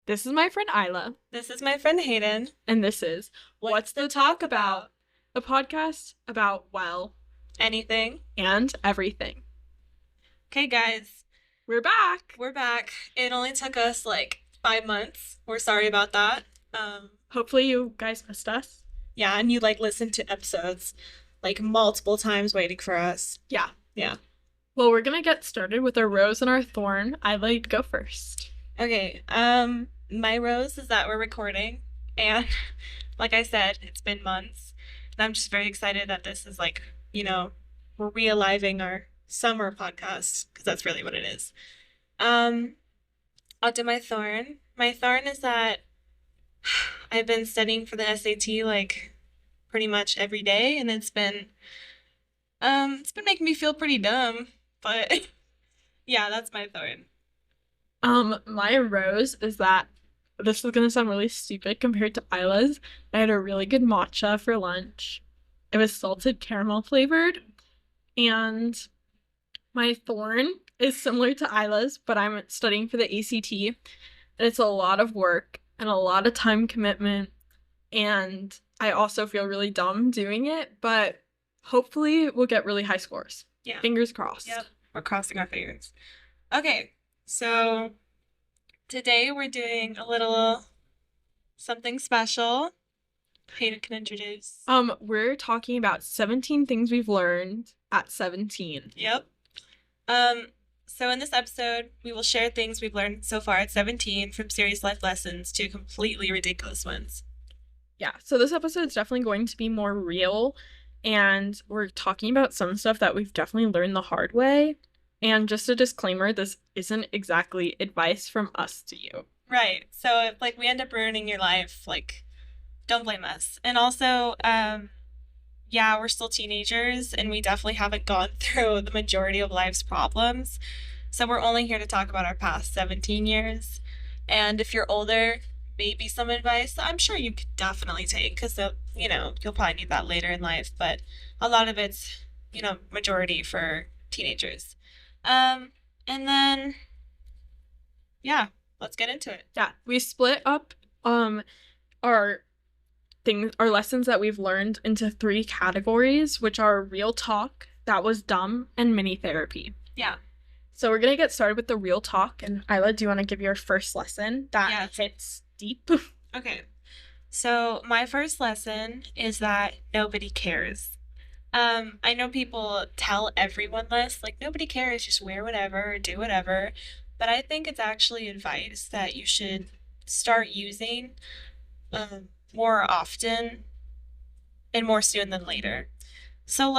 This is my friend Iyla, This is my friend Hayden. and this is What's the Talk About? A podcast about, well, Anything. and everything. Okay, guys, We're back! we're back. It only took us like 5 months. We're sorry about that. Hopefully you guys missed us. Yeah, and you listened to episodes like multiple times waiting for us. Yeah. Yeah. Well, we're gonna get started with our rose and our thorn. Iyla, you'd go first. Okay, my rose is that we're recording, and like I said, it's been months, and I'm just very excited that this is we're realiving our summer podcast, because that's really what it is. I'll do my thorn. My thorn is that I've been studying for the SAT like pretty much every day, and it's been making me feel pretty dumb, but yeah, that's my thorn. My rose is that this is gonna sound really stupid compared to Isla's. I had a really good matcha for lunch. It was salted caramel flavored. And my thorn is similar to Isla's, but I'm studying for the ACT. And it's a lot of work and a lot of time commitment. And I also feel really dumb doing it, but hopefully we'll get really high scores. Yeah. Fingers crossed. Yep. We're crossing our fingers. Okay, so today we're doing a little something special. Hayden can introduce. We're talking about 17 things we've learned at 17. Yep. So in this episode, we will share things we've learned so far at 17, from serious life lessons to completely ridiculous ones. Yeah, so this episode's definitely going to be more real, and we're talking about some stuff that we've definitely learned the hard way. And just a disclaimer, this isn't exactly advice from us to you. Right. So if we end up ruining your life, don't blame us. And also, yeah, we're still teenagers, and we definitely haven't gone through the majority of life's problems. So we're only here to talk about our past 17 years. And if you're older, maybe some advice I'm sure you could definitely take, because you'll probably need that later in life. But a lot of it's, majority for teenagers. And then, yeah, let's get into it. Yeah, we split up our lessons that we've learned into 3 categories, which are real talk, that was dumb, and mini therapy. Yeah. So we're gonna get started with the real talk. And Iyla, do you want to give your first lesson that hits deep? Okay. So my first lesson is that nobody cares. I know people tell everyone this, nobody cares, just wear whatever, do whatever. But I think it's actually advice that you should start using more often and more soon than later. So,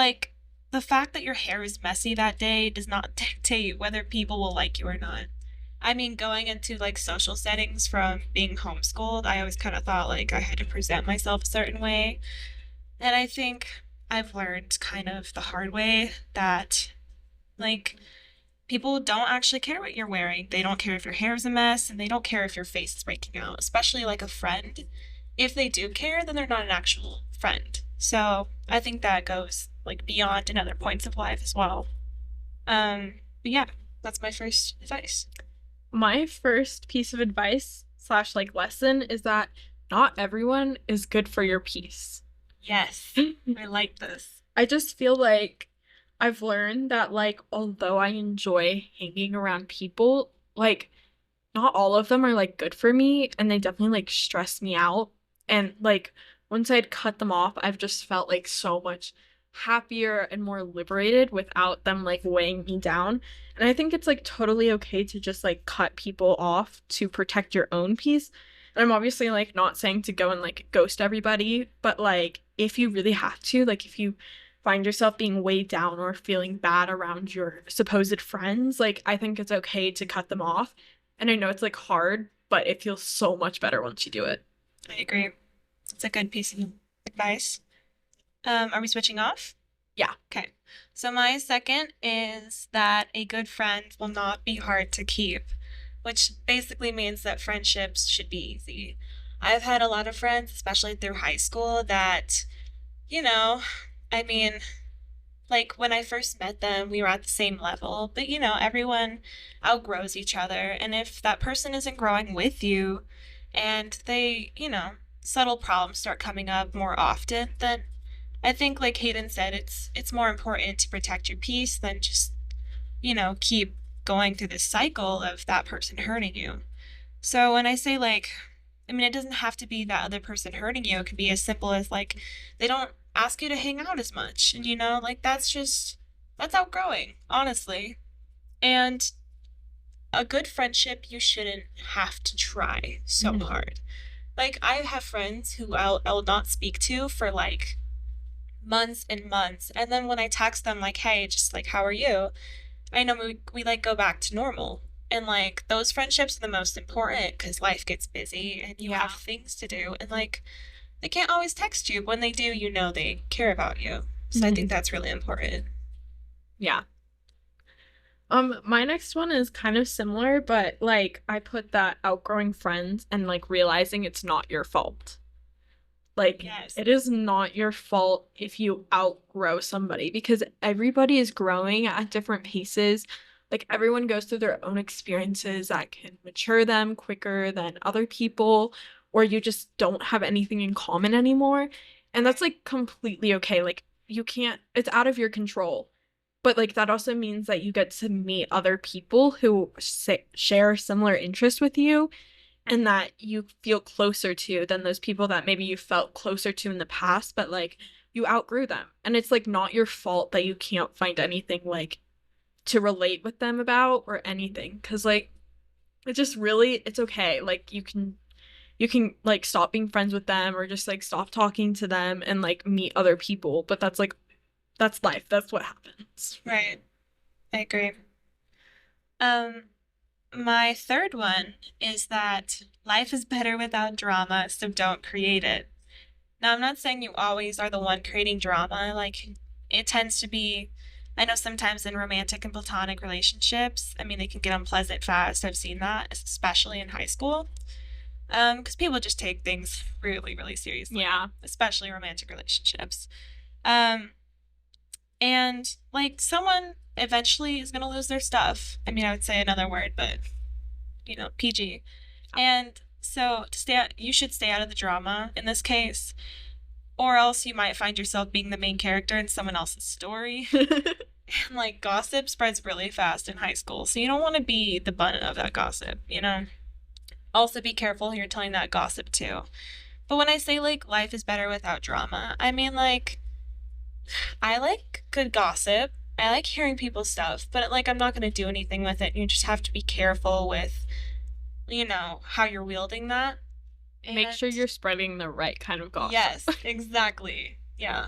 the fact that your hair is messy that day does not dictate whether people will like you or not. I mean, going into social settings from being homeschooled, I always kind of thought I had to present myself a certain way. And I think I've learned kind of the hard way that people don't actually care what you're wearing. They don't care if your hair is a mess, and they don't care if your face is breaking out, especially a friend. If they do care, then they're not an actual friend. So I think that goes beyond in other points of life as well. But yeah, that's my first advice. My first piece of advice / lesson is that not everyone is good for your peace. Yes, I like this. I just feel like I've learned that although I enjoy hanging around people, not all of them are good for me, and they definitely stress me out. And once I'd cut them off, I've just felt so much happier and more liberated without them weighing me down. And I think it's totally okay to just cut people off to protect your own peace. And I'm obviously not saying to go and ghost everybody, but if you really have to, if you find yourself being weighed down or feeling bad around your supposed friends, I think it's okay to cut them off. And I know it's hard, but it feels so much better once you do it. I agree. It's a good piece of advice. Are we switching off? Yeah. Okay. So my second is that a good friend will not be hard to keep, which basically means that friendships should be easy. I've had a lot of friends, especially through high school, that, like when I first met them, we were at the same level, but everyone outgrows each other. And if that person isn't growing with you and they, subtle problems start coming up more often, then I think like Hayden said, it's more important to protect your peace than just, keep going through this cycle of that person hurting you. So when I say like, I mean, it doesn't have to be that other person hurting you. It could be as simple as like they don't ask you to hang out as much. And like that's outgrowing, honestly. And a good friendship, you shouldn't have to try so No. hard. Like I have friends who I'll not speak to for like months and months. And then when I text them like, hey, just like how are you? I know we like go back to normal. And like those friendships are the most important because life gets busy and you have Yeah. things to do. And like they can't always text you. When they do, they care about you. So I think Mhm. that's really important. Yeah. My next one is kind of similar, but like I put that outgrowing friends and like realizing it's not your fault. Like, Yes. it is not your fault if you outgrow somebody because everybody is growing at different paces. Like, everyone goes through their own experiences that can mature them quicker than other people, or you just don't have anything in common anymore. And that's Right. like completely okay. Like, you can't, it's out of your control. But like, that also means that you get to meet other people who share similar interests with you and that you feel closer to than those people that maybe you felt closer to in the past, but like you outgrew them. And it's like not your fault that you can't find anything like to relate with them about or anything. Cause like it just really, it's okay. Like you can like stop being friends with them or just like stop talking to them and like meet other people. But that's like, that's life. That's what happens. Right. I agree. Um, my third one is that life is better without drama, so don't create it. Now, I'm not saying you always are the one creating drama. Like, it tends to be, I know sometimes in romantic and platonic relationships, I mean, they can get unpleasant fast. I've seen that, especially in high school. Because people just take things really, really seriously, Yeah. especially romantic relationships. Um, and like someone eventually is gonna lose their stuff. I mean, I would say another word, but PG. And so you should stay out of the drama in this case, or else you might find yourself being the main character in someone else's story. And like gossip spreads really fast in high school, so you don't want to be the butt of that gossip. Also, be careful who you're telling that gossip to. But when I say like life is better without drama, I mean like I like good gossip. I like hearing people's stuff, but like I'm not going to do anything with it. You just have to be careful with, how you're wielding that. Make And sure you're spreading the right kind of gossip. yes, exactly. Yeah.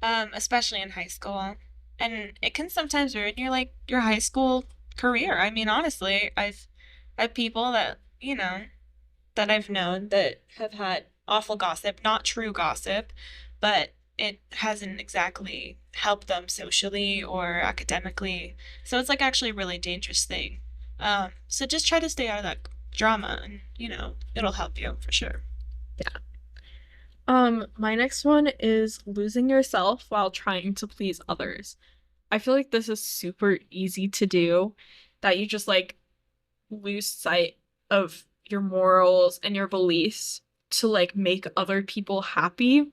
Especially in high school. And it can sometimes ruin your high school career. I mean, honestly, I've people that, that I've known that have had awful gossip, not true gossip, but it hasn't exactly helped them socially or academically. So it's like actually a really dangerous thing. So just try to stay out of that drama and, it'll help you for sure. Yeah. My next one is losing yourself while trying to please others. I feel like this is super easy to do, that you just like lose sight of your morals and your beliefs to like make other people happy.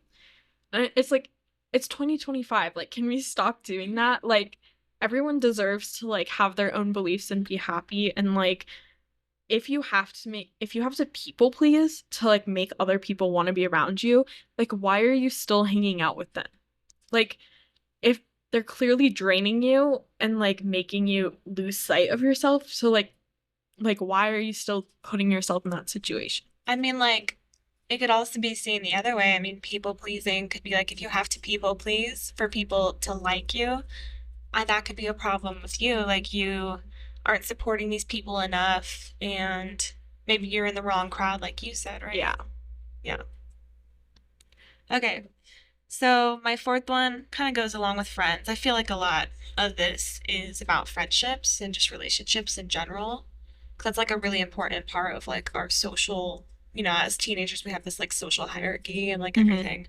And it's like it's 2025. Like, can we stop doing that? Like, everyone deserves to like have their own beliefs and be happy. And like, if you have to people please to like make other people want to be around you, like, why are you still hanging out with them? Like, if they're clearly draining you and like making you lose sight of yourself, so like why are you still putting yourself in that situation? I mean, like, it could also be seen the other way. I mean, people pleasing could be like if you have to people please for people to like you, that could be a problem with you. Like, you aren't supporting these people enough, and maybe you're in the wrong crowd, like you said, right? Yeah. Yeah. Okay. So, my fourth one kind of goes along with friends. I feel like a lot of this is about friendships and just relationships in general. 'Cause that's like a really important part of like our social, as teenagers, we have this like social hierarchy and like Hmm. everything.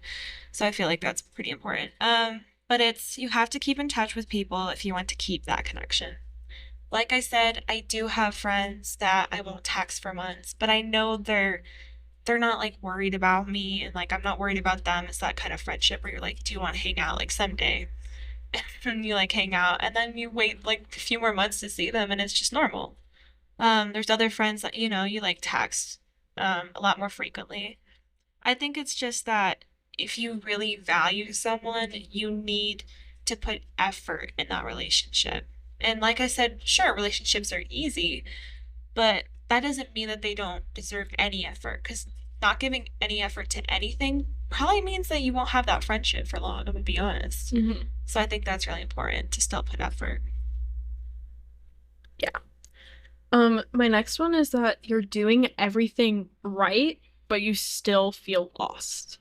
So I feel like that's pretty important. But it's you have to keep in touch with people if you want to keep that connection. Like I said, I do have friends that I won't text for months, but I know they're not like worried about me and like I'm not worried about them. It's that kind of friendship where you're like, do you want to hang out like someday? And you like hang out and then you wait like a few more months to see them and it's just normal. There's other friends that you like text a lot more frequently. I think it's just that if you really value someone, you need to put effort in that relationship. And like I said, sure, relationships are easy, but that doesn't mean that they don't deserve any effort because not giving any effort to anything probably means that you won't have that friendship for long, I'm gonna be honest. Hmm. So I think that's really important to still put effort. Yeah. My next one is that you're doing everything right, but you still feel lost.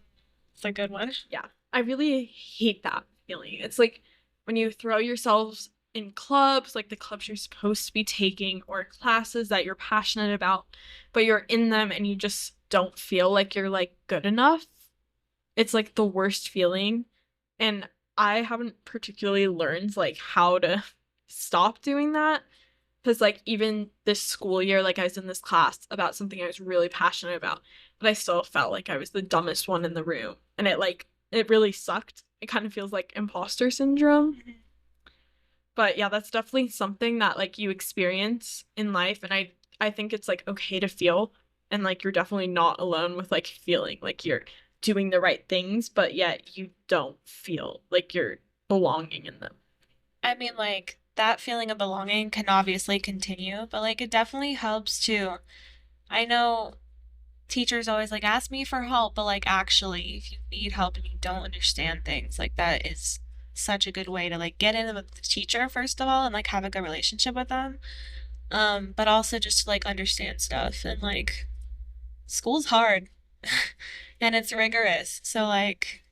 It's a good one. Yeah. I really hate that feeling. It's like when you throw yourselves in clubs, like the clubs you're supposed to be taking, or classes that you're passionate about, but you're in them and you just don't feel like you're like good enough. It's like the worst feeling. And I haven't particularly learned like how to stop doing that. Because, like, even this school year, like, I was in this class about something I was really passionate about, but I still felt like I was the dumbest one in the room. And it really sucked. It kind of feels like imposter syndrome. But yeah, that's definitely something that, like, you experience in life. And I think it's, like, okay to feel. And, like, you're definitely not alone with, like, feeling like you're doing the right things, but yet you don't feel like you're belonging in them. I mean, like, that feeling of belonging can obviously continue, but like, it definitely helps to. I know teachers always like ask me for help, but like, actually, if you need help and you don't understand things, like, that is such a good way to like get in with the teacher, first of all, and like have a good relationship with them. But also just to like understand stuff and like, school's hard and it's rigorous. So, like,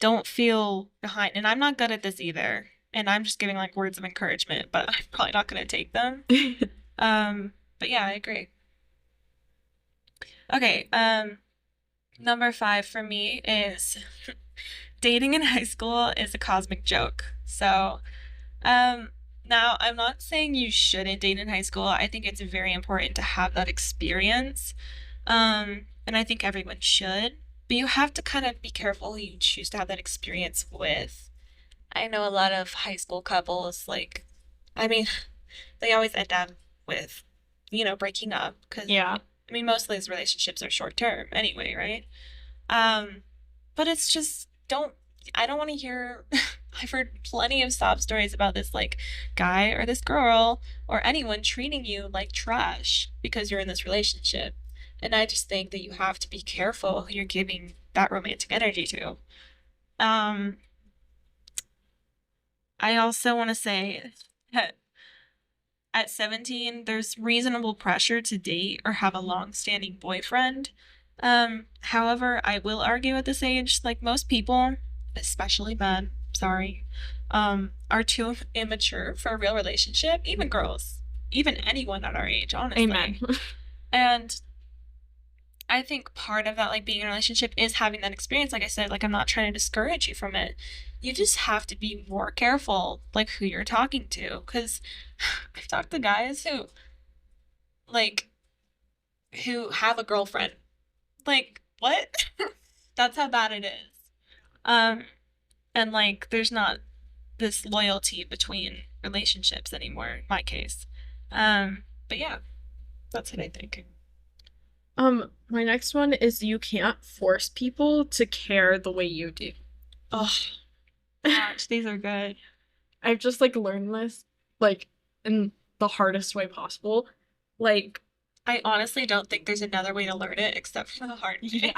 don't feel behind. And I'm not good at this either. And I'm just giving like words of encouragement, but I'm probably not going to take them. But yeah, I agree. Okay, number 5 for me is dating in high school is a cosmic joke. So, um, now I'm not saying you shouldn't date in high school. I think it's very important to have that experience. And I think everyone should, but you have to kind of be careful who you choose to have that experience with. I know a lot of high school couples, like, I mean, they always end up with, breaking up because, Yeah. I mean, most of these relationships are short term anyway, right? Um, but it's just, I don't want to hear, I've heard plenty of sob stories about this, like, guy or this girl or anyone treating you like trash because you're in this relationship. And I just think that you have to be careful who you're giving that romantic energy to. Um, I also want to say that at 17, there's reasonable pressure to date or have a long-standing boyfriend. However, I will argue at this age, like most people, especially men, sorry, are too immature for a real relationship, even girls, even anyone at our age, Amen. honestly. And I think part of that, like being in a relationship, is having that experience. Like I said, like I'm not trying to discourage you from it. You just have to be more careful, like who you're talking to, because I've talked to guys like, who have a girlfriend. Like, what? That's how bad it is. Um, and like, there's not this loyalty between relationships anymore, in my case. But yeah, that's what I think. My next one is you can't force people to care the way you do. Oh, gosh, these are good. I've just like learned this like in the hardest way possible. Like, I honestly don't think there's another way to learn it except for the hard way. yeah.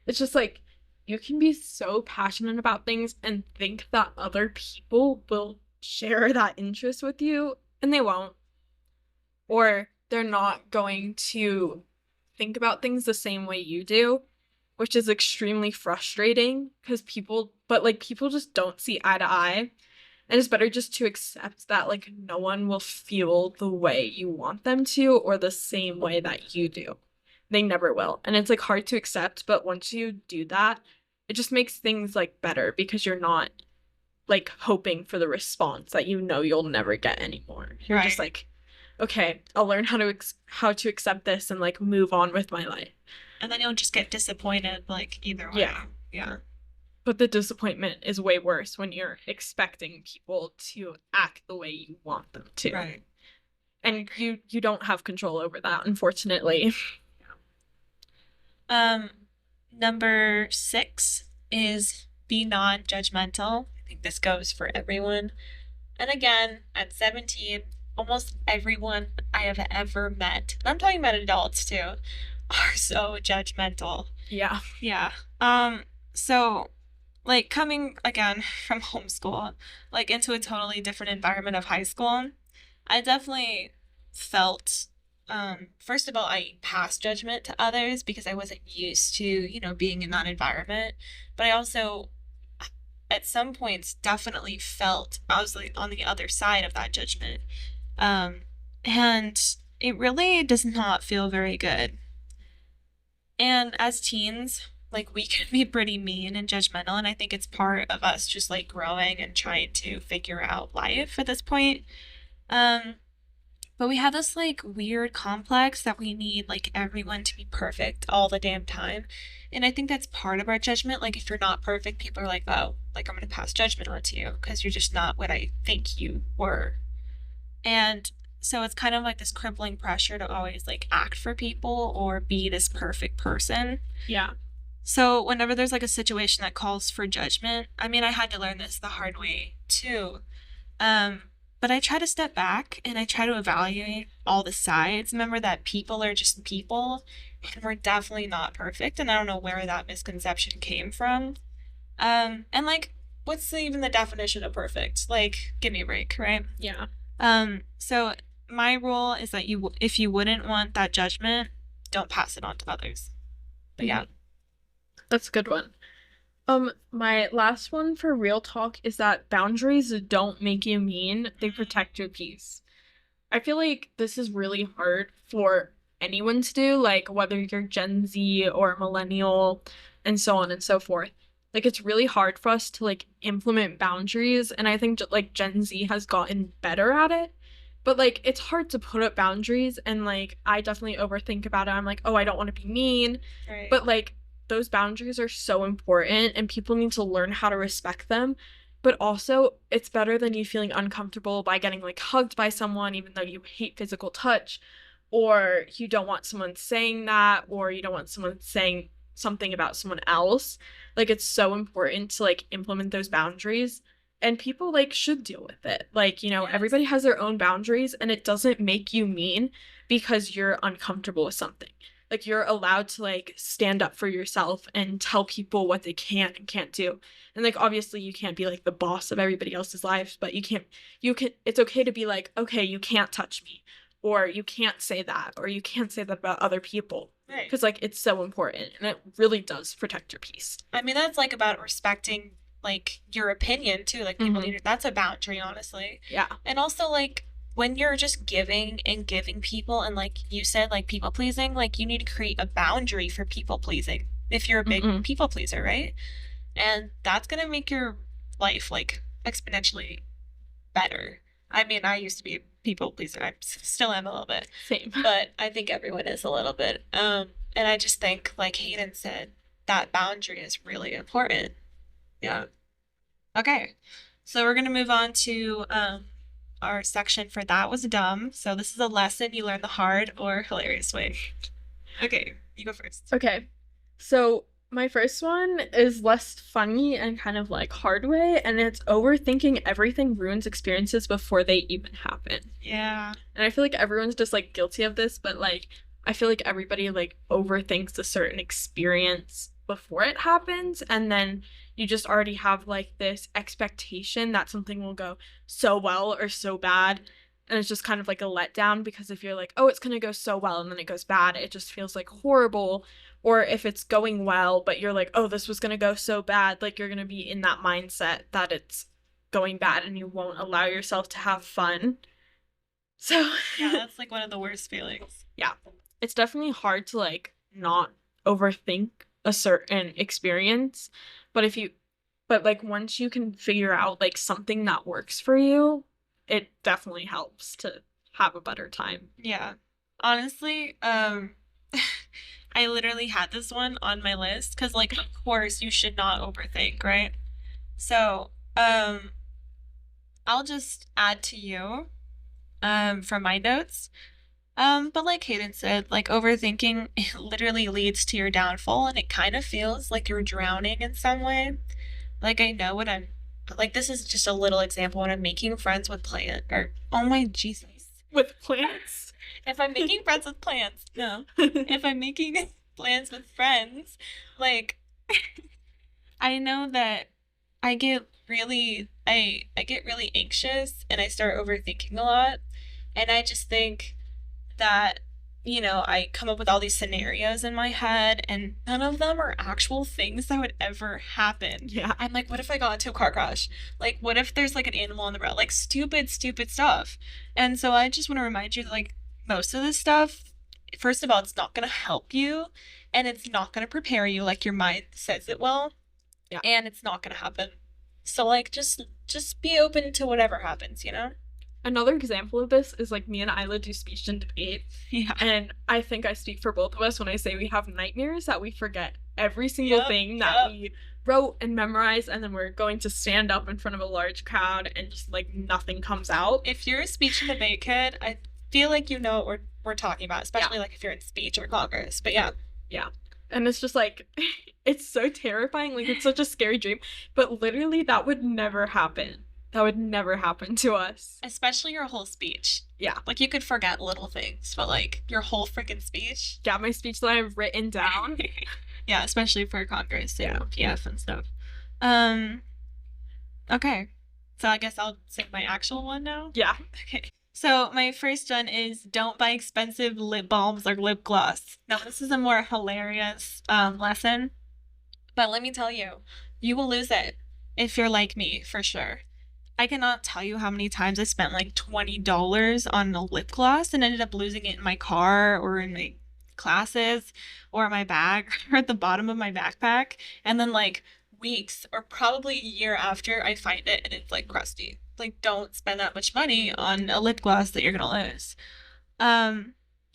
It's just like you can be so passionate about things and think that other people will share that interest with you, and they won't. Or they're not going to think about things the same way you do, which is extremely frustrating because people just don't see eye to eye. And it's better just to accept that like no one will feel the way you want them to or the same way that you do. They never will. And it's like hard to accept, but once you do that, it just makes things like better because you're not like hoping for the response that you know you'll never get anymore. You're just Right. like, okay, I'll learn how to accept this and like move on with my life. And then you'll just get disappointed, like, either way. Yeah. Yeah. But the disappointment is way worse when you're expecting people to act the way you want them to. Right. And you don't have control over that, unfortunately. Um, Number 6 is be non-judgmental. I think this goes for everyone. And again, at 17, almost everyone I have ever met, and I'm talking about adults too, are so judgmental. Yeah. Yeah. So like coming again from homeschool, like into a totally different environment of high school, I definitely felt first of all, I passed judgment to others because I wasn't used to, being in that environment. But I also at some points definitely felt I was like on the other side of that judgment. Um and it really does not feel very good. And as teens, like we can be pretty mean and judgmental, and I think it's part of us just like growing and trying to figure out life at this point. Um, but we have this like weird complex that we need like everyone to be perfect all the damn time. And I think that's part of our judgment. Like if you're not perfect, people are like, oh, like I'm gonna pass judgment onto you because you're just not what I think you were. And so it's kind of like this crippling pressure to always like act for people or be this perfect person. Yeah. So whenever there's like a situation that calls for judgment, I mean, I had to learn this the hard way too. Um, but I try to step back and I try to evaluate all the sides. Remember that people are just people and we're definitely not perfect. And I don't know where that misconception came from. And like, even the definition of perfect? Like, give me a break, right? Yeah. So my rule is that if you wouldn't want that judgment, don't pass it on to others. But yeah. That's a good one. My last one for real talk is that boundaries don't make you mean, they protect your peace. I feel like this is really hard for anyone to do, like whether you're Gen Z or millennial and so on and so forth. Like it's really hard for us to like implement boundaries, and I think like Gen Z has gotten better at it. But like it's hard to put up boundaries, and like I definitely overthink about it. I'm like, "Oh, I don't want to be mean." Right. But like those boundaries are so important and people need to learn how to respect them. But also, it's better than you feeling uncomfortable by getting like hugged by someone, even though you hate physical touch, or you don't want someone saying that, or you don't want someone saying something about someone else. Like, it's so important to like implement those boundaries. And people like should deal with it. Like, Yes. everybody has their own boundaries, and it doesn't make you mean because you're uncomfortable with something. Like, you're allowed to like stand up for yourself and tell people what they can and can't do. And like obviously you can't be like the boss of everybody else's lives, but you can it's okay to be like, okay, you can't touch me, or you can't say that, or you can't say that about other people. Right. Because like it's so important and it really does protect your peace. I mean, that's like about respecting like your opinion too. Like people need that's a boundary, honestly. Yeah. And also like when you're just giving and giving people and like you said, like people pleasing, like you need to create a boundary for people pleasing if you're a big people pleaser, right? And that's gonna make your life like exponentially better. I mean, I used to be a people pleaser. I still am a little bit. Same. But I think everyone is a little bit. And I just think, like Hayden said, that boundary is really important. Yeah. Okay. So we're gonna move on to our section for that was dumb. So this is a lesson you learn the hard or hilarious way. Okay, you go first. Okay. So my first one is less funny and kind of like hard way, and it's overthinking everything ruins experiences before they even happen. Yeah. And I feel like everyone's just like guilty of this, but like I feel like everybody like overthinks a certain experience before it happens, and then you just already have like this expectation that something will go so well or so bad. And it's just kind of like a letdown because if you're like, oh, it's going to go so well and then it goes bad, it just feels like horrible. Or if it's going well, but you're like, oh, this was going to go so bad, like you're going to be in that mindset that it's going bad and you won't allow yourself to have fun. So, yeah, that's like one of the worst feelings. Yeah. It's definitely hard to like not overthink a certain experience, but But like once you can figure out like something that works for you, it definitely helps to have a better time. Yeah. Honestly, I literally had this one on my list because, like, of course, you should not overthink, right? So, I'll just add to you, from my notes. But like Hayden said, like overthinking it literally leads to your downfall, and it kind of feels like you're drowning in some way. Like I know when I'm like this is just a little example when I'm making friends with plant or oh my Jesus. With plants. If I'm making friends with plants, no. If I'm making plans with friends, like I know that I get really anxious and I start overthinking a lot. And I just think that, I come up with all these scenarios in my head and none of them are actual things that would ever happen. Yeah. I'm like, what if I got into a car crash? Like, what if there's like an animal on the road? Like, stupid, stupid stuff. And so I just want to remind you that, like, most of this stuff, first of all, it's not going to help you and it's not going to prepare you like your mind says it will. Yeah. And it's not going to happen. So, like, just be open to whatever happens, you know? Another example of this is like me and Iyla do speech and debate. Yeah. And I think I speak for both of us when I say we have nightmares that we forget every single thing that we wrote and memorized, and then we're going to stand up in front of a large crowd and just like nothing comes out. If you're a speech and debate kid, I feel like you know what we're talking about, especially like if you're in speech or Congress. But yeah. Yeah. And it's just like, it's so terrifying. Like, it's such a scary dream. But literally, that would never happen. That would never happen to us. Especially your whole speech. Yeah. Like, you could forget little things, but like your whole freaking speech. Yeah, my speech that I've written down. Yeah, especially for Congress and PF and stuff. Okay. So I guess I'll say my actual one now. Yeah. Okay. So my first one is don't buy expensive lip balms or lip gloss. Now this is a more hilarious lesson, but let me tell you, you will lose it if you're like me, for sure. I cannot tell you how many times I spent like $20 on a lip gloss and ended up losing it in my car or in my classes or my bag or at the bottom of my backpack. And then like weeks or probably a year after I find it and it's like crusty. Like don't spend that much money on a lip gloss that you're gonna lose. And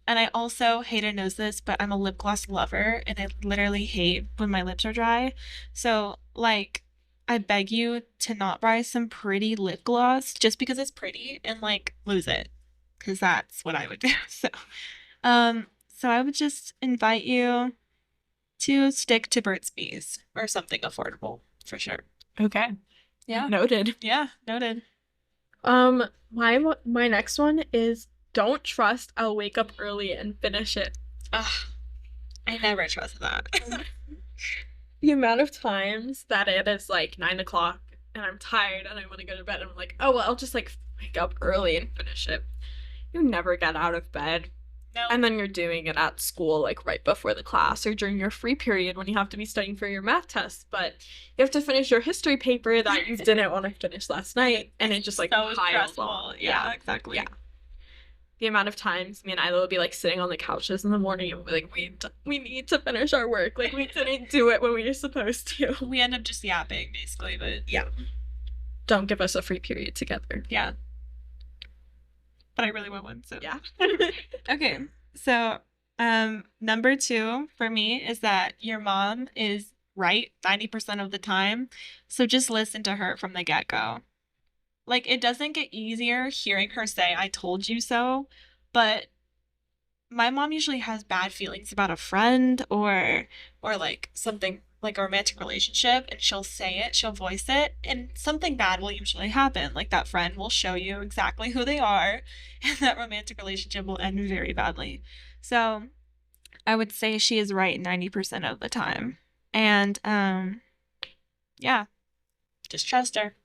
I also, Hayden knows this, but I'm a lip gloss lover and I literally hate when my lips are dry. So like I beg you to not buy some pretty lip gloss just because it's pretty and like lose it. Cause that's what I would do. So I would just invite you to stick to Burt's Bees or something affordable for sure. Okay. Yeah. Noted. Yeah, noted. My next one is don't trust I'll wake up early and finish it. Ugh, I never trusted that. The amount of times that it is like 9 o'clock and I'm tired and I want to go to bed and I'm like, oh well, I'll just like wake up early and finish it. You never get out of bed. No. And then you're doing it at school, like right before the class or during your free period when you have to be studying for your math test. But you have to finish your history paper that you didn't want to finish last night, and it just like so piles stressful. on. Yeah, exactly. Yeah. The amount of times me and Iyla will be like sitting on the couches in the morning and we're like, we need to finish our work. Like we didn't do it when we were supposed to. We end up just yapping basically, but yeah. Don't give us a free period together. Yeah. But I really want one, so yeah. Okay. So, number 2 for me is that your mom is right 90% of the time. So just listen to her from the get-go. Like, it doesn't get easier hearing her say, I told you so, but my mom usually has bad feelings about a friend or like something like a romantic relationship, and she'll say it, she'll voice it, and something bad will usually happen. Like that friend will show you exactly who they are, and that romantic relationship will end very badly. So I would say she is right 90% of the time. And yeah, just trust her.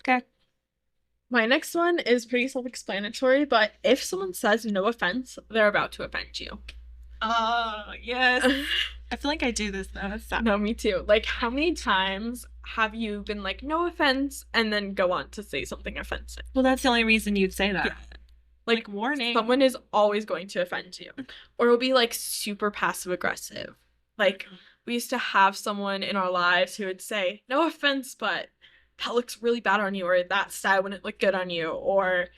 Okay. My next one is pretty self-explanatory, but if someone says no offense, they're about to offend you. Oh, yes. I feel like I do this though. No, me too. Like, how many times have you been like, no offense, and then go on to say something offensive? Well, that's the only reason you'd say that. Yeah. Like, warning. Someone is always going to offend you. Or it'll be like super passive aggressive. Like, we used to have someone in our lives who would say, no offense, but that looks really bad on you, or that style wouldn't look good on you, or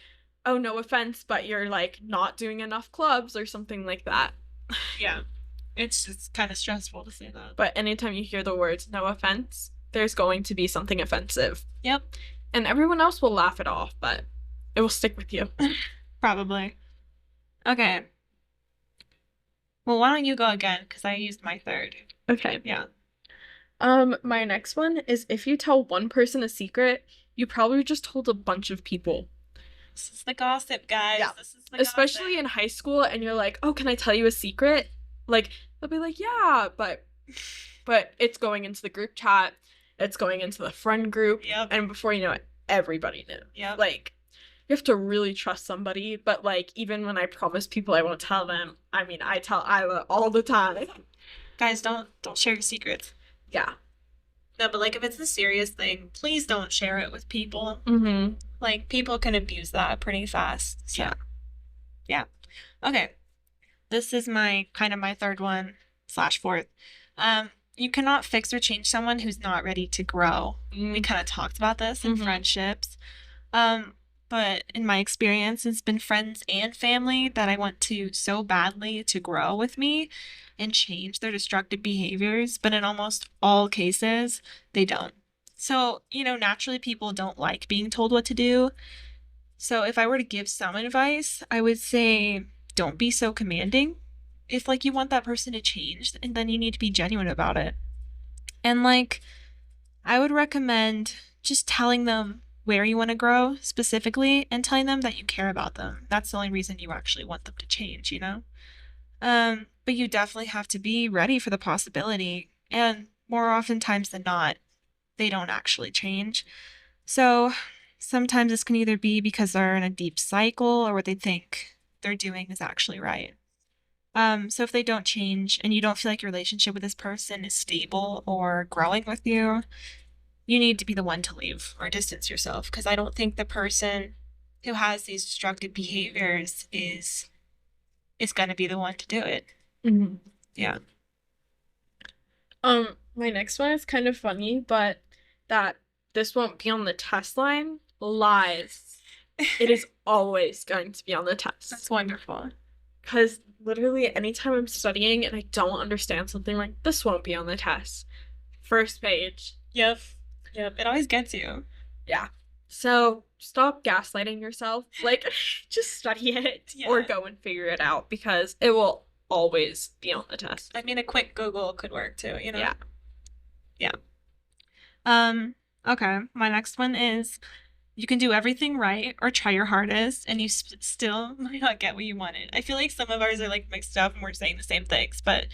oh, no offense, but you're like not doing enough clubs or something like that. Yeah. It's just kind of stressful to say that. But anytime you hear the words no offense, there's going to be something offensive. Yep. And everyone else will laugh it off, but it will stick with you. Probably. Okay. Well, why don't you go again? Because I used my third. Okay. Yeah. My next one is if you tell one person a secret, you probably just told a bunch of people. This is the gossip, guys. Yeah. This is the Especially gossip. in high school, and you're like, oh, can I tell you a secret? Like, they'll be like, yeah, but it's going into the group chat, it's going into the friend group, Yep. and before you know it, everybody knew. Yep. Like, you have to really trust somebody, but like, even when I promise people I won't tell them, I mean, I tell Iyla all the time. Guys, don't share your secrets. Yeah. No, but like if it's a serious thing, please don't share it with people. Mm-hmm. Like people can abuse that pretty fast. So, Yeah. Yeah. Okay. This is my kind of my third one / fourth. You cannot fix or change someone who's not ready to grow. We kind of talked about this in friendships. But in my experience, it's been friends and family that I want to so badly to grow with me and change their destructive behaviors. But in almost all cases, they don't. So, naturally people don't like being told what to do. So if I were to give some advice, I would say don't be so commanding. If like you want that person to change, and then you need to be genuine about it. And like I would recommend just telling them where you want to grow specifically and telling them that you care about them. That's the only reason you actually want them to change, But you definitely have to be ready for the possibility. And more oftentimes than not, they don't actually change. So sometimes this can either be because they're in a deep cycle or what they think they're doing is actually right. So if they don't change and you don't feel like your relationship with this person is stable or growing with you, you need to be the one to leave or distance yourself, because I don't think the person who has these destructive behaviors is going to be the one to do it. Mm-hmm. Yeah. My next one is kind of funny, but that this won't be on the test line. Lies. It is always going to be on the test. That's wonderful. Because literally anytime I'm studying and I don't understand something, like this won't be on the test. First page. Yep. It always gets you. Yeah. So stop gaslighting yourself. Like, just study it or go and figure it out, because it will always be on the test. I mean, a quick Google could work too, Yeah. Yeah. Okay. My next one is you can do everything right or try your hardest and you still might not get what you wanted. I feel like some of ours are like mixed up and we're saying the same things, but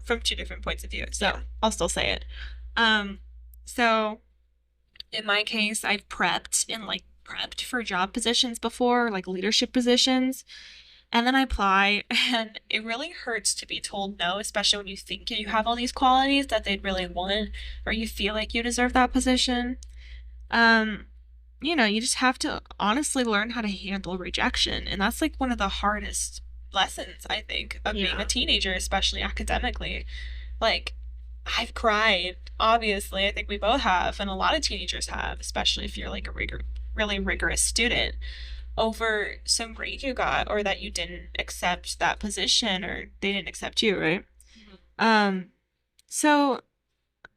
from two different points of view. So I'll still say it. So in my case, I've prepped for job positions before, like leadership positions. And then I apply, and it really hurts to be told no, especially when you think you have all these qualities that they'd really want, or you feel like you deserve that position. You just have to honestly learn how to handle rejection. And that's like one of the hardest lessons, I think, of being a teenager, especially academically. Like, I've cried, obviously. I think we both have, and a lot of teenagers have, especially if you're like a really rigorous student, over some grade you got, or that you didn't accept that position, or they didn't accept you, right? Mm-hmm. So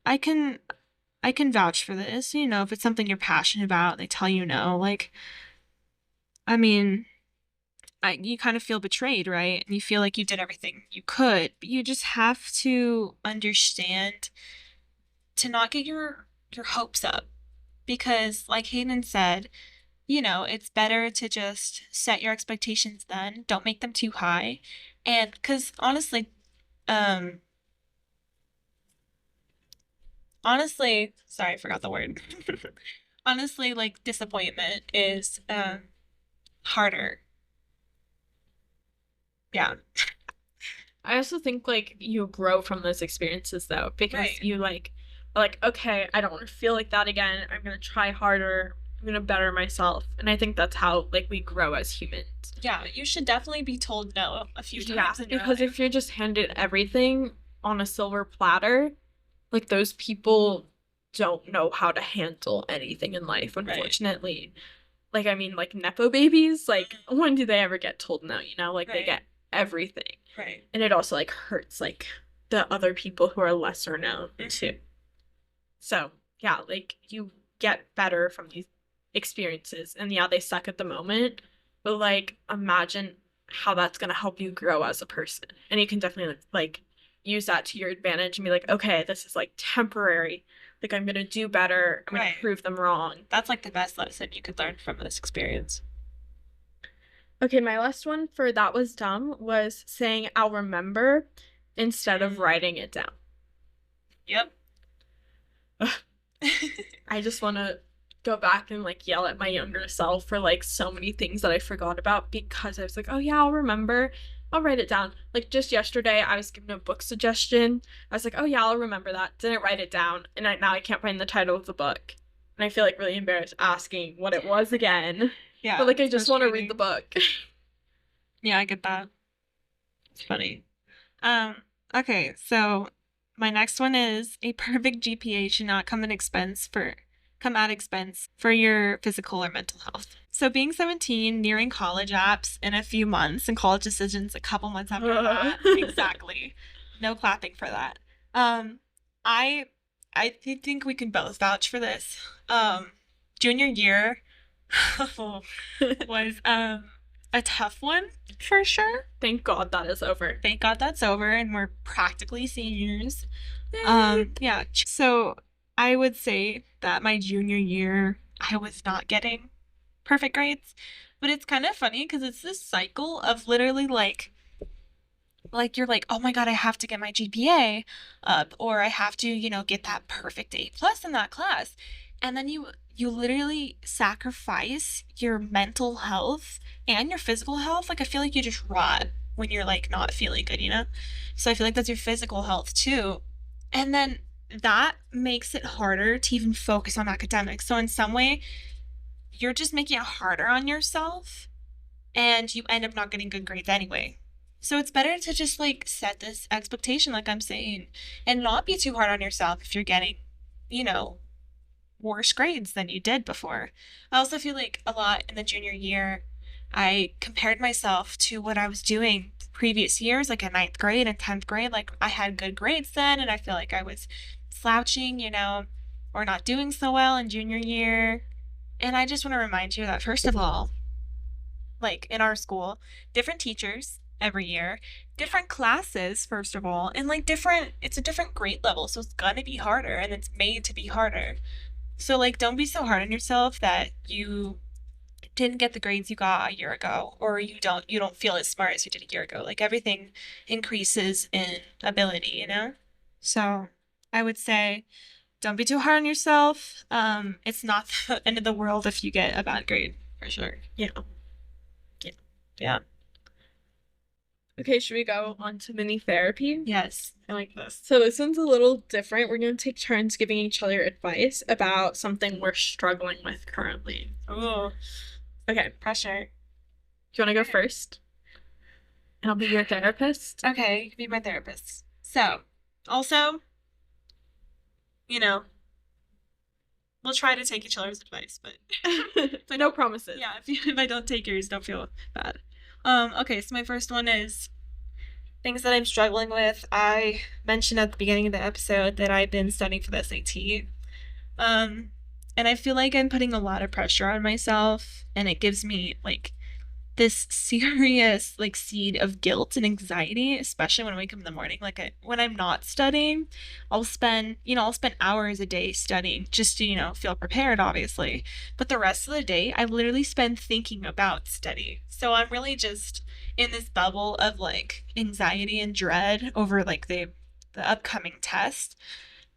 I can vouch for this. If it's something you're passionate about, they tell you no. Like, I mean, you kind of feel betrayed, right? And you feel like you did everything you could, but you just have to understand to not get your hopes up, because like Hayden said, it's better to just set your expectations then. Don't make them too high. And because honestly, sorry, I forgot the word. Honestly, like disappointment is harder. Yeah. I also think like you grow from those experiences though, because you like okay, I don't want to feel like that again. I'm gonna try harder. I'm gonna better myself. And I think that's how like we grow as humans. Yeah, you should definitely be told no a few times in your because life. if you're just handed everything, on a silver platter. Like those people don't know how to handle anything in life, Right. unfortunately. Like I mean, like nepo babies, like when do they ever get told no, you know? Like they Right. get everything. Right. And it also like hurts like the other people who are lesser known too. So, yeah, like you get better from these experiences. And yeah, they suck at the moment, but like imagine how that's going to help you grow as a person. And you can definitely like use that to your advantage and be like, okay, this is like temporary. Like I'm going to do better. I'm going Right. to prove them wrong. That's like the best lesson you could learn from this experience. Okay, my last one for that was dumb was saying I'll remember instead of writing it down. Yep. I just want to go back and like yell at my younger self for like so many things that I forgot about because I was like, oh yeah, I'll remember. I'll write it down. Like just yesterday, I was given a book suggestion. I was like, oh yeah, I'll remember that. Didn't write it down. And now I can't find the title of the book. And I feel like really embarrassed asking what it was again. Yeah. But like, I just want to read the book. Yeah, I get that. It's funny. Okay, so my next one is a perfect GPA should not come at expense for your physical or mental health. So being 17, nearing college apps in a few months and college decisions a couple months after that. Exactly. No clapping for that. I think we can both vouch for this. Junior year was a tough one for sure. Thank God that is over. Thank God that's over and we're practically seniors. Yeah. So I would say that my junior year, I was not getting perfect grades. But it's kind of funny because it's this cycle of literally like you're like, oh my God, I have to get my GPA up, or I have to, get that perfect A plus in that class. And then you literally sacrifice your mental health and your physical health. Like I feel like you just rot when you're like not feeling good. So I feel like that's your physical health too. And then that makes it harder to even focus on academics. So in some way, you're just making it harder on yourself and you end up not getting good grades anyway. So it's better to just like set this expectation, like I'm saying, and not be too hard on yourself if you're getting, worse grades than you did before. I also feel like a lot in the junior year, I compared myself to what I was doing previous years, like in ninth grade and 10th grade. Like I had good grades then, and I feel like I was slouching, or not doing so well in junior year. And I just want to remind you that, first of all, like in our school, different teachers every year, different classes, first of all, and like it's a different grade level. So it's gonna be harder and it's made to be harder. So like don't be so hard on yourself that you didn't get the grades you got a year ago, or you don't feel as smart as you did a year ago. Like everything increases in ability. So I would say don't be too hard on yourself. It's not the end of the world if you get a bad grade, for sure. Yeah. Yeah. Okay, should we go on to mini therapy? Yes, I like this. So this one's a little different. We're going to take turns giving each other advice about something we're struggling with currently. Ooh, Okay, pressure. do you want to go first? And I'll be your therapist. Okay, you can be my therapist. So, also, we'll try to take each other's advice, but No promises. yeah, if I don't take yours, don't feel bad. Okay, so my first one is things that I'm struggling with. I mentioned at the beginning of the episode that I've been studying for the SAT. And I feel like I'm putting a lot of pressure on myself, and it gives me like this serious like seed of guilt and anxiety, especially when I wake up in the morning. Like when I'm not studying, I'll spend hours a day studying just to, feel prepared, obviously. But the rest of the day, I literally spend thinking about study. So I'm really just in this bubble of like anxiety and dread over like the upcoming test.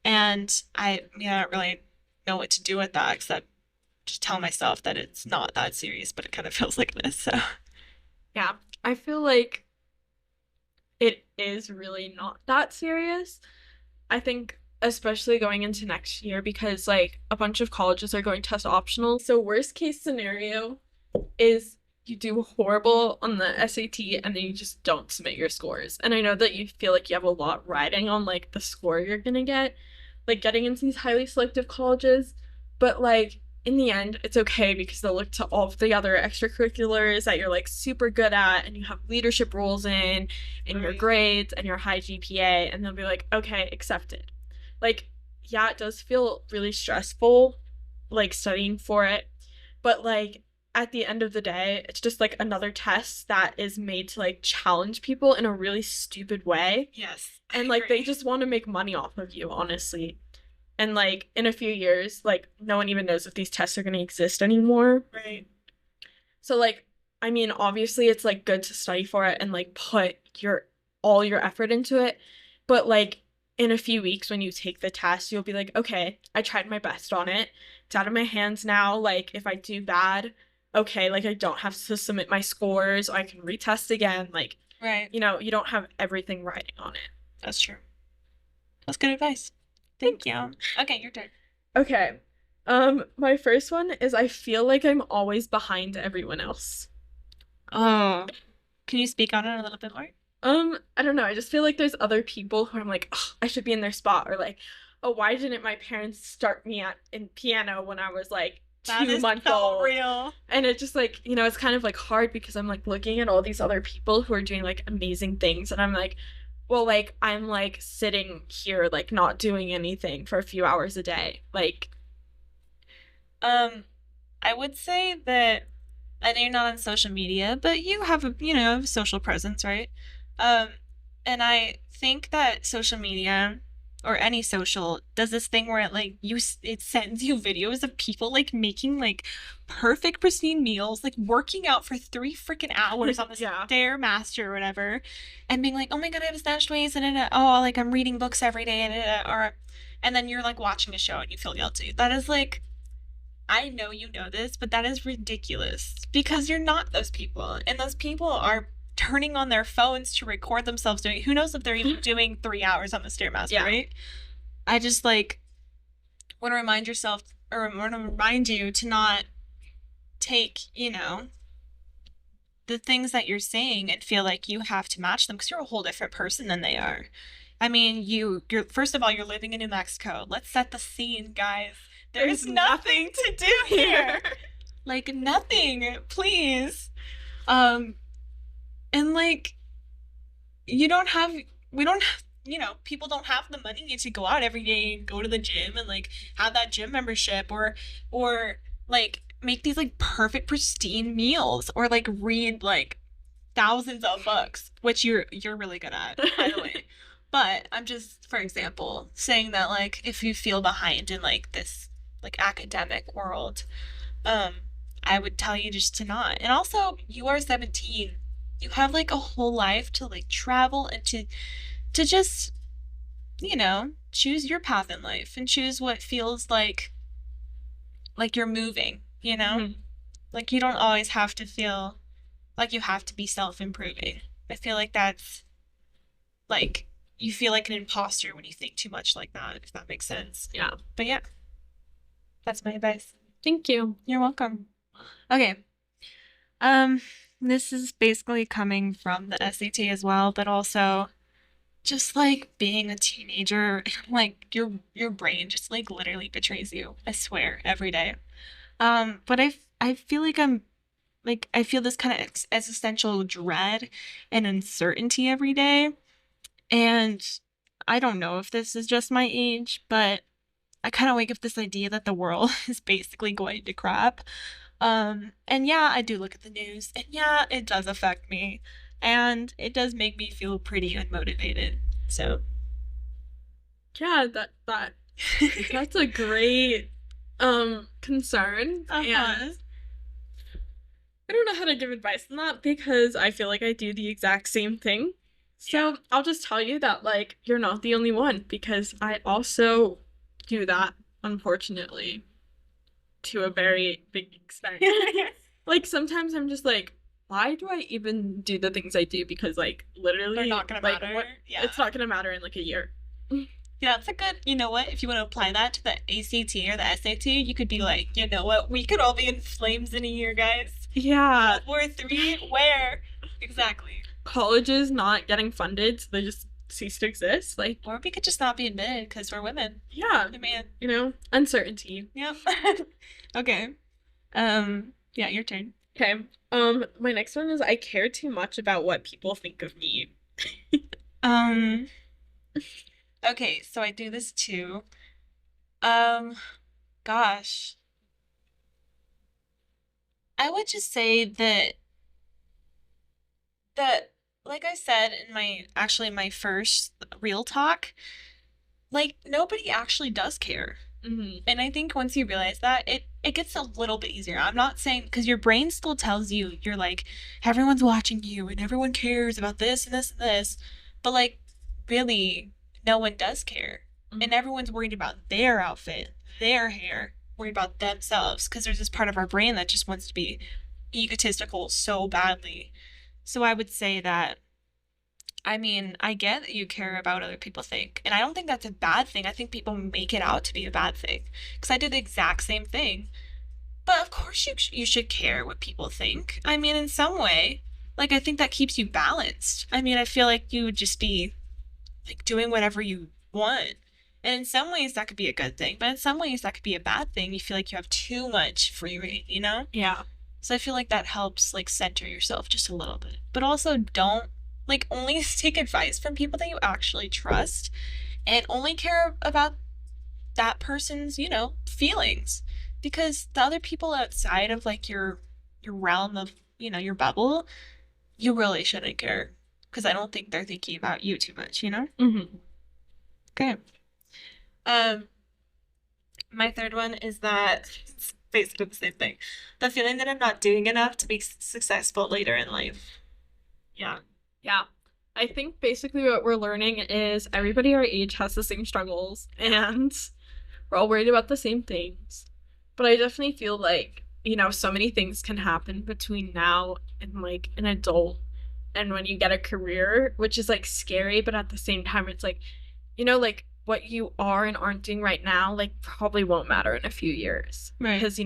And I don't really know what to do with that except just tell myself that it's not that serious, but it kind of feels like this. So Yeah, I feel like it is really not that serious. I think especially going into next year because like a bunch of colleges are going test optional. So worst case scenario is you do horrible on the SAT and then you just don't submit your scores. And I know that you feel like you have a lot riding on like the score you're gonna get, like getting into these highly selective colleges, but like in the end, it's okay because they'll look to all of the other extracurriculars that you're like super good at and you have leadership roles in your Right. grades and your high GPA, and they'll be like, okay, accepted. Like, yeah, it does feel really stressful, like studying for it, but like at the end of the day, it's just like another test that is made to like challenge people in a really stupid way. Yes, I And like they agree. just want to make money off of you, honestly. And like in a few years, like no one even knows if these tests are going to exist anymore. Right. So like I mean, obviously it's like good to study for it and like put your all your effort into it, but like in a few weeks when you take the test, you'll be like, "Okay, I tried my best on it. It's out of my hands now. Like if I do bad, okay, like I don't have to submit my scores. I can retest again." Like, Right. you don't have everything riding on it. That's true. That's good advice. Thank Thanks. you. Okay, your turn. Okay. My first one is I feel like I'm always behind everyone else. Oh, can you speak on it a little bit more? I don't know. I just feel like there's other people who I'm like, oh, I should be in their spot, or like, oh, why didn't my parents start me at in piano when I was like That two is months so old? real. And it just like, it's kind of like hard because I'm like looking at all these other people who are doing like amazing things, and I'm like, well, like I'm like sitting here like not doing anything for a few hours a day. Like, Um, I would say that I know you're not on social media, but you have a social presence, right? Um, and I think that social media or any social does this thing where it like it sends you videos of people like making like perfect pristine meals, like working out for 3 freaking hours on the yeah. stairmaster or whatever, and being like, oh my god, I have snatched weights and oh like I'm reading books every day or and then you're like watching a show and you feel guilty. That is like I know you know this, but that is ridiculous because you're not those people. And those people are turning on their phones to record themselves doing who knows if they're even doing 3 hours on the Stairmaster, Yeah. right? I just like want to remind yourself or want to remind you to not take, the things that you're saying and feel like you have to match them because you're a whole different person than they are. I mean, you're first of all, you're living in New Mexico. Let's set the scene, guys. There's nothing to do here. Like nothing, please. Um, and like you don't have we don't have people don't have the money to go out every day and go to the gym and like have that gym membership or like make these like perfect pristine meals or like read like thousands of books, which you're really good at, by the way. But I'm just, for example, saying that like if you feel behind in like this like academic world, um, I would tell you just to not. And also, you are 17. You have like a whole life to like travel and to just, choose your path in life and choose what feels like you're moving. Mhm. Like you don't always have to feel like you have to be self-improving. I feel like that's like you feel like an imposter when you think too much like that, if that makes sense. Yeah. But yeah, that's my advice. Thank you. You're welcome. Okay. Um, this is basically coming from the SAT as well, but also just like being a teenager, like your brain just like literally betrays you. I swear, every day. But I feel like I feel this kind of existential dread and uncertainty every day. And I don't know if this is just my age, but I kind of wake up this idea that the world is basically going to crap. And yeah, I do look at the news, and yeah, it does affect me, and it does make me feel pretty unmotivated. So, Yeah, that's a great concern. uh-huh. And I don't know how to give advice on that because I feel like I do the exact same thing. So I'll just tell you that like you're not the only one because I also do that, unfortunately, to a very big extent. Like sometimes I'm just like, why do I even do the things I do? Because like literally They're not gonna like matter. what Yeah. it's not gonna matter in like a year. Yeah, that's a good, you know what? If you want to apply that to the ACT or the SAT, you could be like, you know what? We could all be in flames in a year, guys. Yeah. World War III? Where? Exactly. Colleges not getting funded, so they just cease to exist. Like, Or we could just not be admitted because we're women. yeah, I mean, uncertainty. yep. Okay. Yeah, your turn. Okay. My next one is I care too much about what people think of me. Um, okay, so I do this too. Um, gosh. I would just say that like I said in my first real talk, like nobody actually does care. And I think once you realize that, it gets a little bit easier. I'm not saying because your brain still tells you you're like everyone's watching you and everyone cares about this and this and this, but like really no one does care. And everyone's worried about their outfit, their hair, worried about themselves because there's this part of our brain that just wants to be egotistical so badly. So I would say that I mean, I get that you care about what other people think, and I don't think that's a bad thing. I think people make it out to be a bad thing because I do the exact same thing. But of course, you should care what people think. I mean, in some way, like I think that keeps you balanced. I mean, I feel like you would just be like doing whatever you want. And in some ways that could be a good thing, but in some ways that could be a bad thing. You feel like you have too much free reign, you know? Yeah. So I feel like that helps like center yourself just a little bit. But also don't like only take advice from people that you actually trust and only care about that person's, feelings. Because the other people outside of like your realm of, your bubble, you really shouldn't care. Because I don't think they're thinking about you too much, you know? Mm-hmm. Okay. Um, my third one is that it's basically the same thing. The feeling that I'm not doing enough to be successful later in life. Yeah. Yeah. I think basically what we're learning is everybody our age has the same struggles and we're all worried about the same things. But I definitely feel like, so many things can happen between now and like an adult and when you get a career, which is like scary, but at the same time, it's like, like what you are and aren't doing right now, like probably won't matter in a few years. Right. Because,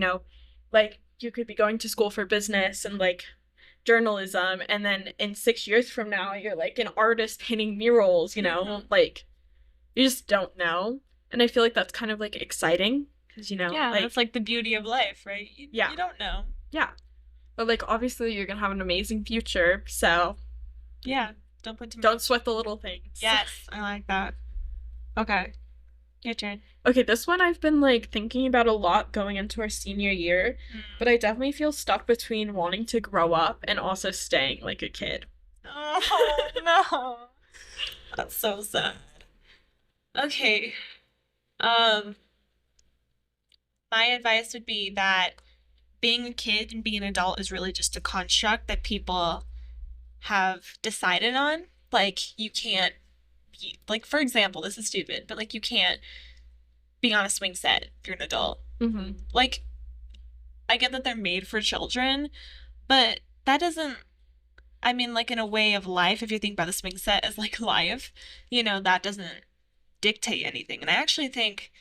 like you could be going to school for business and like journalism, and then in 6 years from now, you're like an artist painting murals, like you just don't know. And I feel like that's kind of like exciting because, Yeah, like, that's like the beauty of life, right? Yeah. You don't know. Yeah. But like obviously you're gonna have an amazing future, so Yeah. Don't put too much. don't sweat the little things. Yes, I like that. Okay. Your turn. Okay, this one I've been like thinking about a lot going into our senior year, but I definitely feel stuck between wanting to grow up and also staying like a kid. Oh no. That's so sad. Okay. Um, my advice would be that being a kid and being an adult is really just a construct that people have decided on. Like you can't be like for example, this is stupid, but like you can't be on a swing set if you're an adult. Mm-hmm. Like I get that they're made for children, but that doesn't I mean like in a way of life, if you think about the swing set as like life, that doesn't dictate anything. And I actually think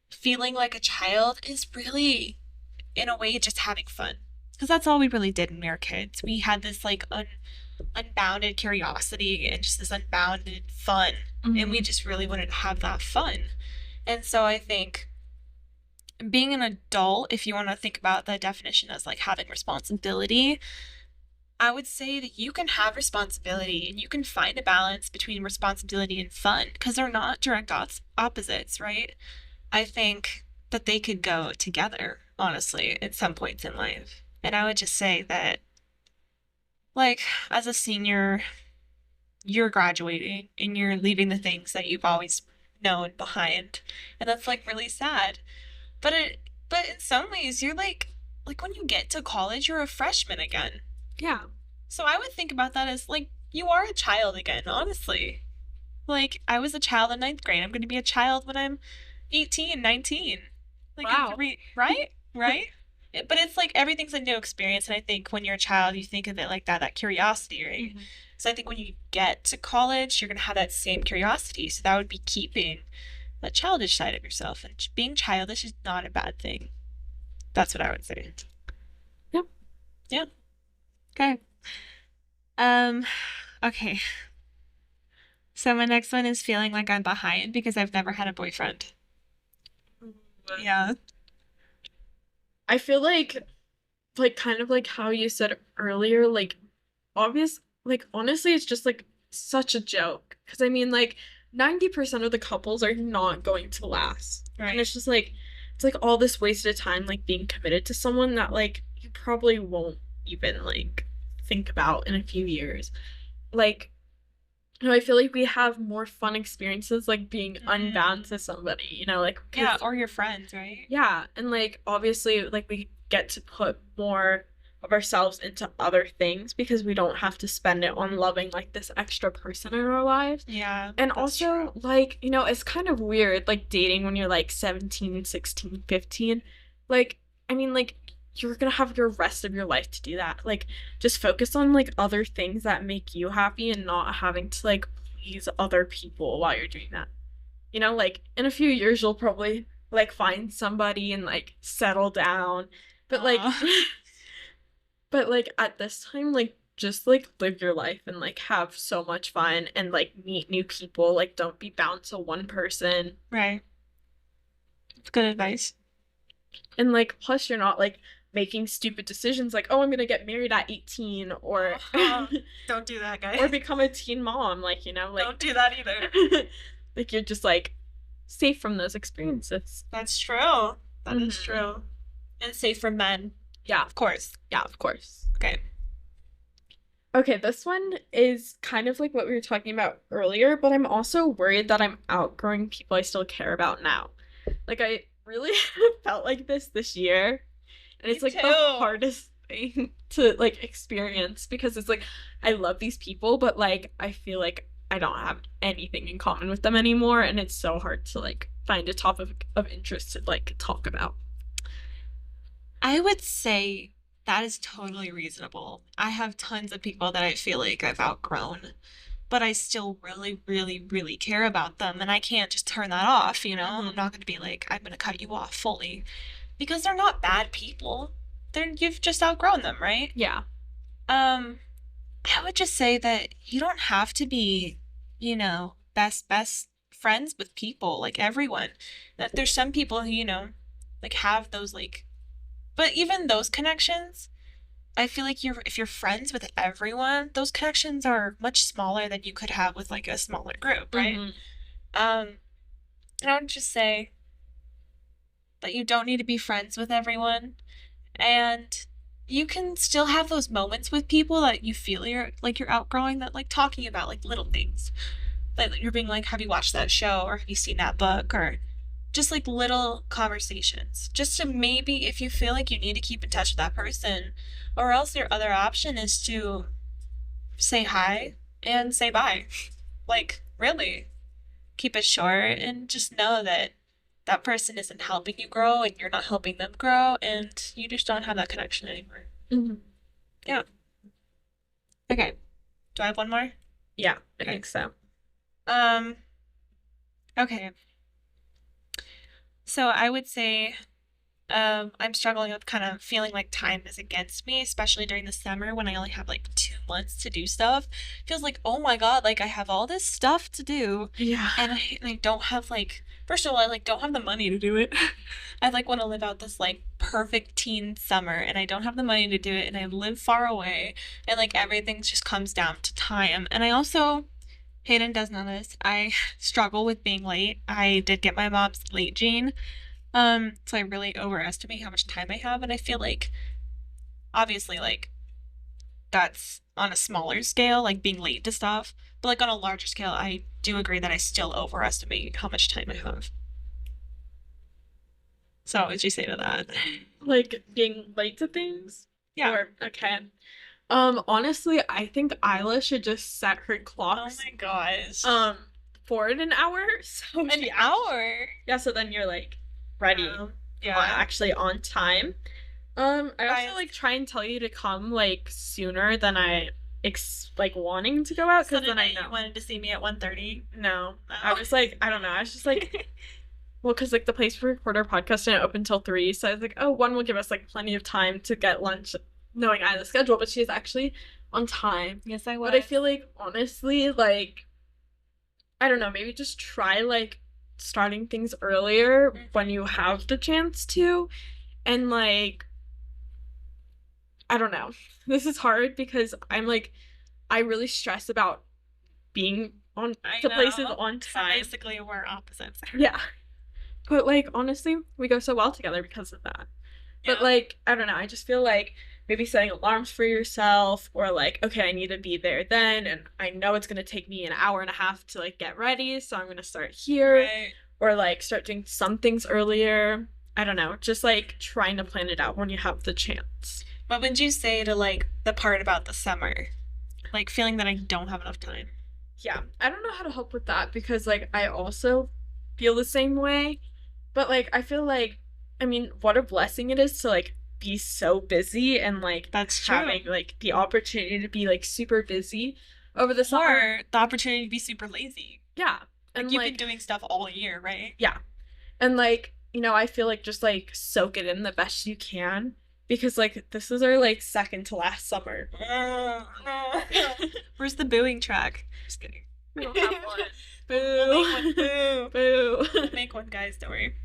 feeling like a child is really in a way just having fun. Because that's all we really did when we were kids. We had this like unbounded curiosity and just this unbounded fun. Mm-hmm. And we just really wanted to have that fun. And so I think being an adult, if you want to think about the definition as like having responsibility, I would say that you can have responsibility and you can find a balance between responsibility and fun because they're not direct opposites, right? I think that they could go together, honestly, at some points in life. And I would just say that, like, as a senior, you're graduating and you're leaving the things that you've always known behind. And that's like really sad. But in some ways you're like when you get to college, you're a freshman again. Yeah. So I would think about that as like you are a child again, honestly. Like I was a child in ninth grade. I'm going to be a child when I'm 18, 19. Like wow. Right? Right? But it's like everything's a new experience. And I think when you're a child, you think of it like that curiosity, right? Mm-hmm. So I think when you get to college, you're going to have that same curiosity. So that would be keeping that childish side of yourself. And being childish is not a bad thing. That's what I would say. Yep. Yeah. Okay. Um, okay. So my next one is feeling like I'm behind because I've never had a boyfriend. Yeah. I feel like kind of like how you said earlier, like obvious like honestly it's just like such a joke. Because I mean like 90% of the couples are not going to last. And Right. it's just like it's like all this wasted time like being committed to someone that like you probably won't even like think about in a few years. Like I feel like we have more fun experiences like being unbound Mm. to somebody, like Yeah, because or your friends, right? yeah, and like obviously like we get to put more of ourselves into other things because we don't have to spend it on loving like this extra person in our lives. Yeah, And that's also true. like, it's kind of weird like dating when you're like 17, 16, 15. Like I mean like you're going to have your rest of your life to do that. Like just focus on like other things that make you happy and not having to like please other people while you're doing that. Like in a few years you'll probably like find somebody and like settle down. But like Aw. but like at this time like just like live your life and like have so much fun and like meet new people. Like don't be bound to one person. Right. It's good advice. And like plus you're not like making stupid decisions like, "Oh, I'm going to get married at 18 or Oh, don't do that, or guys. become a teen mom." Like, like Don't do that either. like you're just like safe from those experiences. That's true. That is Mhm. true. And safe for men, Yeah. of course. Yeah, of course. Okay. Okay, this one is kind of like what we were talking about earlier, but I'm also worried that I'm outgrowing people I still care about now. Like, I really felt like this year, and Me it's like the too. hardest thing to like experience because it's like I love these people, but like I feel like I don't have anything in common with them anymore, and it's so hard to like find a topic of interest to like talk about. I would say that is totally reasonable. I have tons of people that I feel like I've outgrown, but I still really, really, really care about them. And I can't just turn that off, you know? I'm Hmm. not going to be like, I'm going to cut you off fully because they're not bad people. You've just outgrown them, right? Yeah. Um, I would just say that you don't have to be, best friends with people, like everyone. That there's some people who, like have those like, but even those connections, I feel like if you're friends with everyone, those connections are much smaller than you could have with like a smaller group, right? Hmm. Um, and I would just say that you don't need to be friends with everyone, and you can still have those moments with people that you feel you're outgrowing, that like talking about like little things. Like you're being like, have you watched that show or have you seen that book, or just like little conversations. Just to maybe if you feel like you need to keep in touch with that person, or else your other option is to say hi and say bye. Like, really, keep it short and just know that that person isn't helping you grow and you're not helping them grow and you just don't have that connection anymore. Hmm. Yeah. Okay. Do I have one more? Yeah, I Okay. think so. Um, okay. So I would say I'm struggling with kind of feeling like time is against me, especially during the summer when I only have like 2 months to do stuff. Feels like, oh my God, like I have all this stuff to do Yeah. and I don't have like, first of all, I like don't have the money to do it. I like want to live out this like perfect teen summer and I don't have the money to do it and I live far away and like everything just comes down to time. And I also, Hayden does know this, I struggle with being late. I did get my mom's late gene. So I really overestimate how much time I have, and I feel like obviously like that's on a smaller scale, like being late to stuff, but like on a larger scale, I do agree that I still overestimate how much time I have. So what would you say to that? Like being late to things? Yeah. Or okay. Honestly, I think Iyla should just set her Oh clocks my gosh. forward an hour. So An she hour? yeah, so then you're like ready. Yeah. Actually on time. I also I like try and tell you to come like sooner than I like wanting to go out so because then I tonight you know. wanted to see me at 1:30? No. I Oh. was like, I don't know. I was just like, well, because like the place we record our podcast didn't open till 3, so I was like, oh, one will give us like plenty of time to get lunch knowing Isla's schedule, but she's actually on time. Yes, I But I was. feel like honestly, like I don't know, maybe just try like starting things earlier when you have the chance to. And like, I don't know. This is hard because I'm like, I really stress about being on I to places know. on So time. basically, we're opposites. Yeah. But like, honestly, we go so well together because of that. But Yeah. like, I don't know. I just feel like maybe setting alarms for yourself or like, okay, I need to be there then. And I know it's going to take me an hour and a half to like get ready. So I'm going to start here Right. or like start doing some things earlier. I don't know. Just like trying to plan it out when you have the chance. What would you say to like the part about the summer? Like feeling that I don't have enough time. Yeah. I don't know how to help with that because like I also feel the same way. But like I feel like I mean, what a blessing it is to like be so busy and like That's true. having like the opportunity to be like super busy over the summer. Or the opportunity to be super lazy. Yeah. Like And you've been doing stuff all year, right? yeah. And like, you know, I feel like just like soak it in the best you can because like this is our like second to last summer. Where's the booing track? Just kidding. We don't have one. We'll make one. Boo. Boo. Boo. Make one, guys. Don't worry.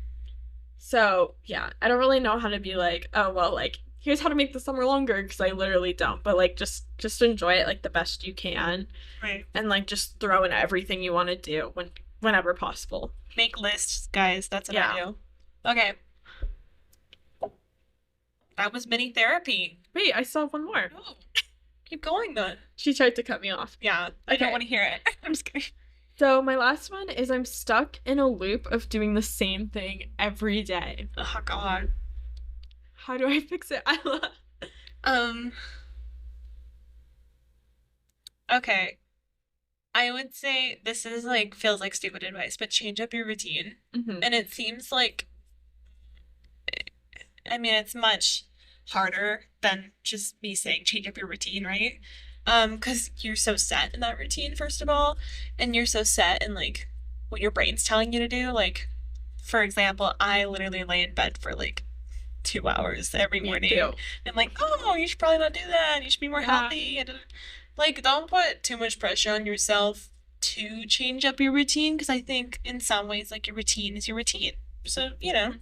So, yeah, I don't really know how to be like, oh, well, like, here's how to make the summer longer because I literally don't. But like, just enjoy it like the best you can, Right. and like just throw in everything you want to do whenever possible. Make lists, guys. That's what I Yeah. do. Okay. That was mini therapy. Wait, I still have one more. Oh, keep going then. She tried to cut me off. Yeah, I Okay. don't want to hear it. I'm just kidding. So my last one is I'm stuck in a loop of doing the same thing every day. Oh God. How do I fix it, Iyla? Um. Okay. I would say this is like feels like stupid advice, but change up your routine. Mm-hmm. And it seems like, I mean, it's much harder than just me saying change up your routine, right? Because you're so set in that routine, first of all, and you're so set in like what your brain's telling you to do. Like, for example, I literally lay in bed for like 2 hours every Me morning. too. I'm like, oh, you should probably not do that. You should be more Yeah. healthy. And like, don't put too much pressure on yourself to change up your routine because I think in some ways, like, your routine is your routine. So, you know,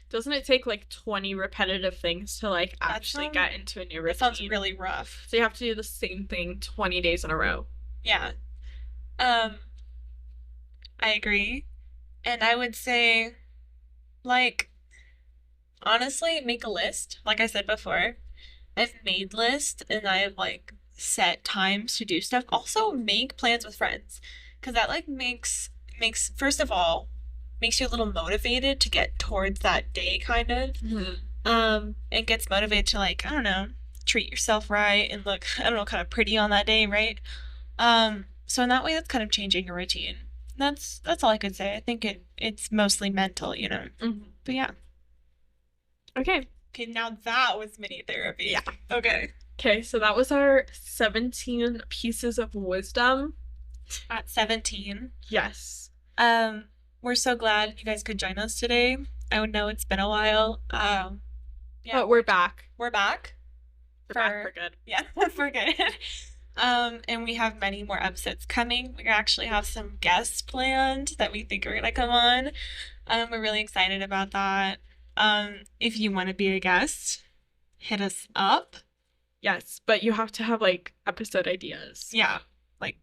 Doesn't it take like 20 repetitive things to like actually sounds- get into a new that sounds routine? really rough. So you have to do the same thing 20 days in a row. Yeah. I agree. And I would say, like, honestly, make a list. Like I said before, I've made lists and I have like set times to do stuff. Also, make plans with friends because that like makes first of all makes you a little motivated to get towards that day kind of. It gets motivated to like I don't know treat yourself right and look I don't know kind of pretty on that day, right? So in that way, that's kind of changing your routine. That's all I could say. I think it's mostly mental, you know. Mm-hmm. But yeah. Okay. Okay, now that was mini therapy. Yeah. Okay. Okay, so that was our 17 pieces of wisdom. At 17. Yes. We're so glad you guys could join us today. I know it's been a while. Yeah, But we're back. we're back. We're back for good. Yeah, for good. And we have many more episodes coming. We actually have some guests planned that we think are gonna come on. We're really excited about that. If you want to be a guest, hit us up. Yes, but you have to have like episode ideas. Yeah, like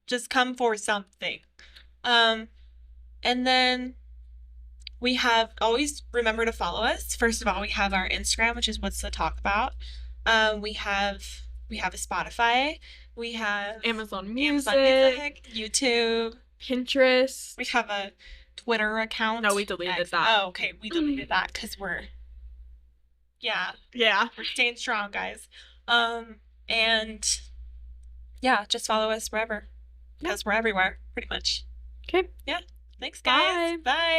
just come for something. And then we have always remember to follow us. First of all, we have our Instagram, which is what's to talk about. We have a Spotify. We have Amazon Music, YouTube, Pinterest. we have a Twitter account. No, we deleted X. that. Oh, okay, we deleted that because Yeah. we're staying strong, guys. And yeah, just follow us wherever because we're everywhere, pretty much. Okay. Thanks, guys. Bye.